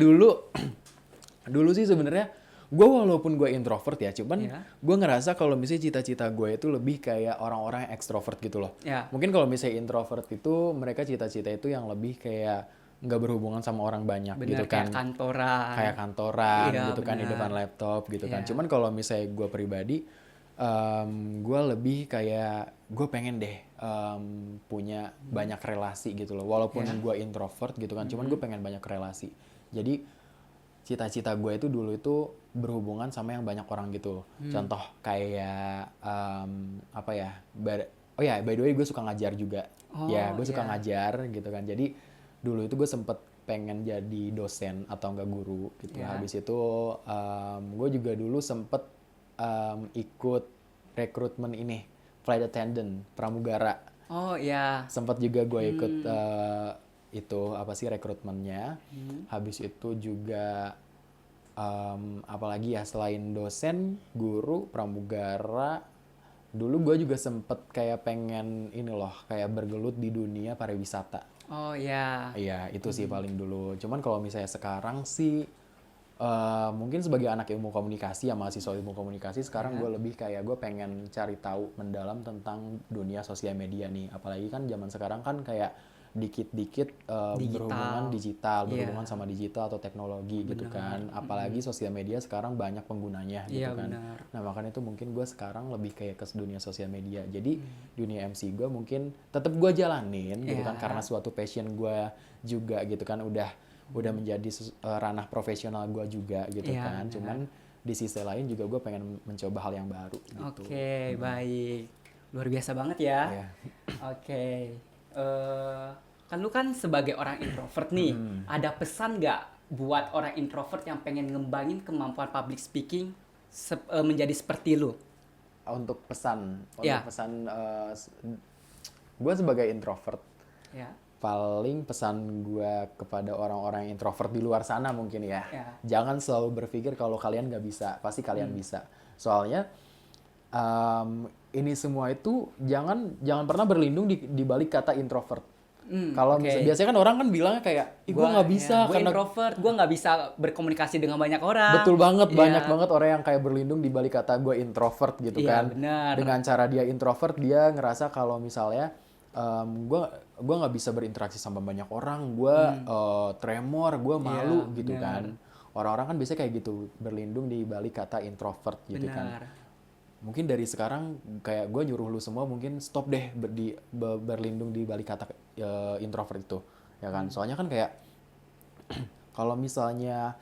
Speaker 3: dulu sih sebenarnya gue walaupun gue introvert ya, cuman gue ngerasa kalau misalnya cita-cita gue itu lebih kayak orang-orang yang ekstrovert gitu loh.
Speaker 1: Ya.
Speaker 3: Mungkin kalau misalnya introvert itu mereka cita-cita itu yang lebih kayak nggak berhubungan sama orang banyak gitu kan.
Speaker 1: Kayak kantoran. Iya,
Speaker 3: gitu kan, di
Speaker 1: benar.
Speaker 3: depan laptop gitu kan.
Speaker 1: Iya.
Speaker 3: Cuman kalau misalnya gue pribadi, gue lebih kayak gue pengen deh punya banyak relasi gitu loh. Walaupun gue introvert gitu kan, cuman gue pengen banyak relasi. Jadi cita-cita gue itu dulu itu berhubungan sama yang banyak orang gitu. Contoh kayak apa ya? Oh ya, by the way gue suka ngajar juga. Gue suka ngajar gitu kan. Jadi dulu itu gue sempet pengen jadi dosen atau enggak guru gitu. Habis itu gue juga dulu sempet ikut rekrutmen ini, flight attendant, pramugara.
Speaker 1: Oh iya.
Speaker 3: Sempet juga gue ikut itu apa sih rekrutmennya. Habis itu juga apalagi ya, selain dosen, guru, pramugara, dulu gue juga sempet kayak pengen ini loh, kayak bergelut di dunia pariwisata.
Speaker 1: Oh iya.
Speaker 3: Iya, itu sih paling dulu. Cuman kalau misalnya sekarang sih mungkin sebagai anak ilmu komunikasi ya, mahasiswa ilmu komunikasi, sekarang gue lebih kayak gue pengen cari tahu mendalam tentang dunia sosial media nih. Apalagi kan zaman sekarang kan kayak dikit-dikit berhubungan digital, berhubungan sama digital atau teknologi gitu kan. Apalagi sosial media sekarang banyak penggunanya gitu kan.
Speaker 1: Benar.
Speaker 3: Nah makanya itu mungkin gue sekarang lebih kayak ke dunia sosial media. Jadi dunia MC gue mungkin tetap gue jalanin gitu kan, karena suatu passion gue juga gitu kan, udah menjadi ranah profesional gue juga gitu kan. Cuman di sisi lain juga gue pengen mencoba hal yang baru gitu.
Speaker 1: Oke, baik. Luar biasa banget ya.
Speaker 3: Iya.
Speaker 1: Oke. Kan lu kan sebagai orang introvert nih, ada pesan nggak buat orang introvert yang pengen ngembangin kemampuan public speaking menjadi seperti lu?
Speaker 3: Untuk pesan gue sebagai introvert, paling pesan gue kepada orang-orang introvert di luar sana mungkin ya, jangan selalu berpikir kalau kalian nggak bisa, pasti kalian bisa. Soalnya ini semua itu jangan pernah berlindung di balik kata introvert. Kalau biasanya kan orang kan bilangnya kayak, gue nggak bisa
Speaker 1: gue
Speaker 3: karena
Speaker 1: introvert, gue nggak bisa berkomunikasi dengan banyak orang.
Speaker 3: Betul banget, banyak banget orang yang kayak berlindung di balik kata gue introvert gitu kan.
Speaker 1: Benar.
Speaker 3: Dengan cara dia introvert, dia ngerasa kalau misalnya gue nggak bisa berinteraksi sama banyak orang, gue tremor, gue malu gitu kan. orang-orang kan biasanya kayak gitu, berlindung di balik kata introvert gitu kan.
Speaker 1: Benar.
Speaker 3: Mungkin dari sekarang kayak gue nyuruh lu semua mungkin stop deh berlindung di balik kata introvert itu, ya kan? Soalnya kan kayak kalau misalnya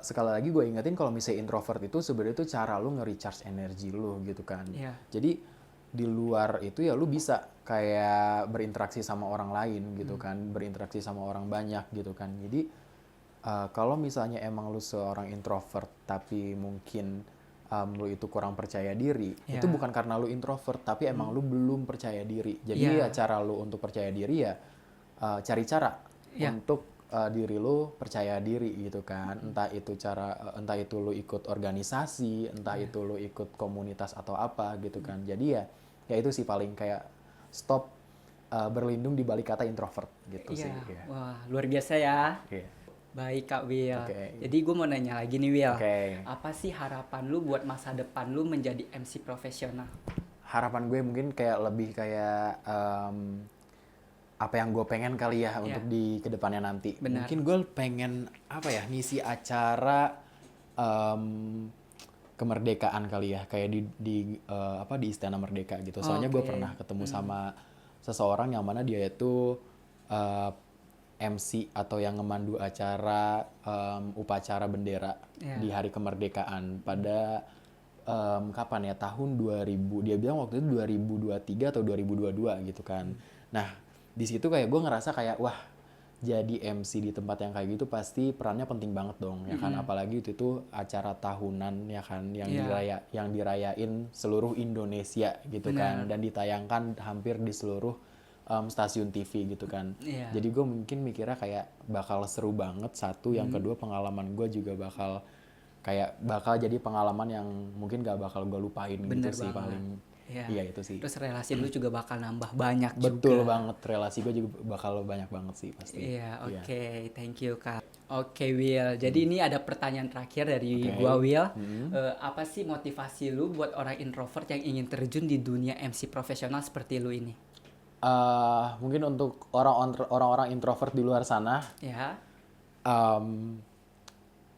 Speaker 3: sekali lagi gue ingetin kalau misalnya introvert itu sebenarnya itu cara lu nge-recharge energi lu gitu kan.
Speaker 1: Iya.
Speaker 3: Jadi di luar itu ya lu bisa kayak berinteraksi sama orang lain gitu kan, berinteraksi sama orang banyak gitu kan. Jadi kalau misalnya emang lu seorang introvert tapi mungkin lu itu kurang percaya diri,
Speaker 1: Ya.
Speaker 3: itu bukan karena lu introvert tapi emang lu belum percaya diri. Jadi
Speaker 1: Ya.
Speaker 3: ya cara lu untuk percaya diri ya cari cara
Speaker 1: Ya.
Speaker 3: untuk diri lu percaya diri gitu kan. Entah itu lu ikut organisasi, entah itu lu ikut komunitas atau apa gitu kan. Jadi ya itu sih paling kayak stop berlindung di balik kata introvert gitu
Speaker 1: Iya.
Speaker 3: sih. Iya.
Speaker 1: Wah, luar biasa ya.
Speaker 3: Iya.
Speaker 1: Baik Kak Will.
Speaker 3: Oke.
Speaker 1: Jadi gue mau nanya lagi nih Will.
Speaker 3: Oke.
Speaker 1: Apa sih harapan lu buat masa depan lu menjadi MC profesional?
Speaker 3: Harapan gue mungkin kayak lebih kayak apa yang gue pengen kali ya untuk di kedepannya nanti.
Speaker 1: Benar.
Speaker 3: Mungkin gue pengen apa ya, ngisi acara kemerdekaan kali ya, kayak di Istana Merdeka gitu. Soalnya gue
Speaker 1: Oke.
Speaker 3: pernah ketemu sama seseorang yang mana dia itu MC atau yang ngemandu acara upacara bendera
Speaker 1: Ya.
Speaker 3: di hari kemerdekaan pada kapan ya, tahun 2000, dia bilang waktu itu 2023 atau 2022 gitu kan. Nah di situ kayak gue ngerasa kayak wah, jadi MC di tempat yang kayak gitu pasti perannya penting banget dong ya kan. Apalagi itu acara tahunan ya kan, yang dirayain seluruh Indonesia gitu kan, dan ditayangkan hampir di seluruh stasiun TV gitu kan.
Speaker 1: Iya.
Speaker 3: Jadi gue mungkin mikirnya kayak bakal seru banget satu, yang kedua pengalaman gue juga bakal jadi pengalaman yang mungkin gak bakal gue lupain.
Speaker 1: Bener
Speaker 3: gitu sih
Speaker 1: banget.
Speaker 3: paling.
Speaker 1: Iya.
Speaker 3: Iya itu sih.
Speaker 1: Terus relasi lu juga bakal nambah banyak
Speaker 3: Betul
Speaker 1: juga.
Speaker 3: banget, relasi gue juga bakal banyak banget sih pasti.
Speaker 1: Iya, oke. Thank you, Kak. Oke, Will. Jadi ini ada pertanyaan terakhir dari
Speaker 3: Oke.
Speaker 1: gua, Will. Apa sih motivasi lu buat orang introvert yang ingin terjun di dunia MC profesional seperti lu ini?
Speaker 3: Mungkin untuk orang-orang introvert di luar sana,
Speaker 1: Ya.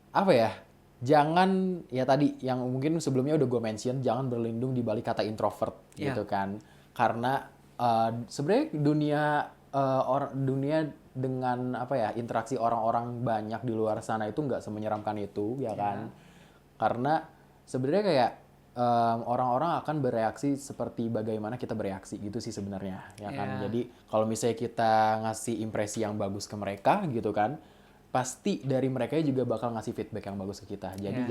Speaker 3: apa ya? Jangan, ya tadi yang mungkin sebelumnya udah gue mention, jangan berlindung di balik kata introvert
Speaker 1: Ya.
Speaker 3: gitu kan. Karena sebenarnya dunia dengan apa ya, interaksi orang-orang banyak di luar sana itu nggak semenyeramkan itu ya kan. Karena sebenarnya kayak orang-orang akan bereaksi seperti bagaimana kita bereaksi gitu sih sebenarnya ya kan.
Speaker 1: Ya.
Speaker 3: Jadi kalau misalnya kita ngasih impresi yang bagus ke mereka gitu kan, pasti dari mereka juga bakal ngasih feedback yang bagus ke kita. Jadi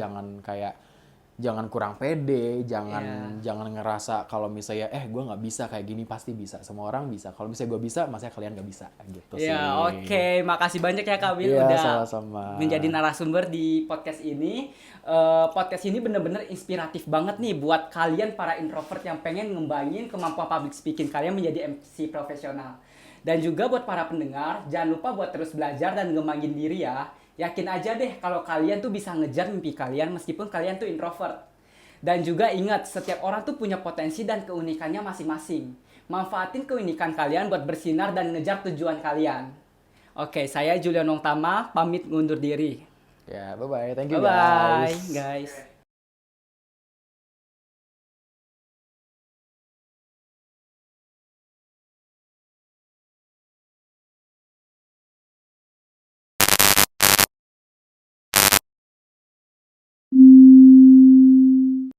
Speaker 3: jangan kurang pede, jangan ngerasa kalau misalnya gue nggak bisa kayak gini, pasti bisa. Semua orang bisa. Kalau misalnya gue bisa, masa kalian nggak bisa gitu sih.
Speaker 1: Ya, oke. Makasih banyak ya Kak Will
Speaker 3: Iya,
Speaker 1: udah
Speaker 3: sama-sama.
Speaker 1: menjadi narasumber di podcast ini. Podcast ini bener-bener inspiratif banget nih buat kalian para introvert yang pengen ngembangin kemampuan public speaking kalian menjadi MC profesional. Dan juga buat para pendengar, jangan lupa buat terus belajar dan ngembangin diri ya. Yakin aja deh kalau kalian tuh bisa ngejar mimpi kalian meskipun kalian tuh introvert. Dan juga ingat, setiap orang tuh punya potensi dan keunikannya masing-masing. Manfaatin keunikan kalian buat bersinar dan ngejar tujuan kalian. Oke, saya Julian Ongtama, pamit ngundur diri.
Speaker 3: Ya, bye-bye. Thank you
Speaker 1: Bye-bye,
Speaker 3: guys.
Speaker 1: guys.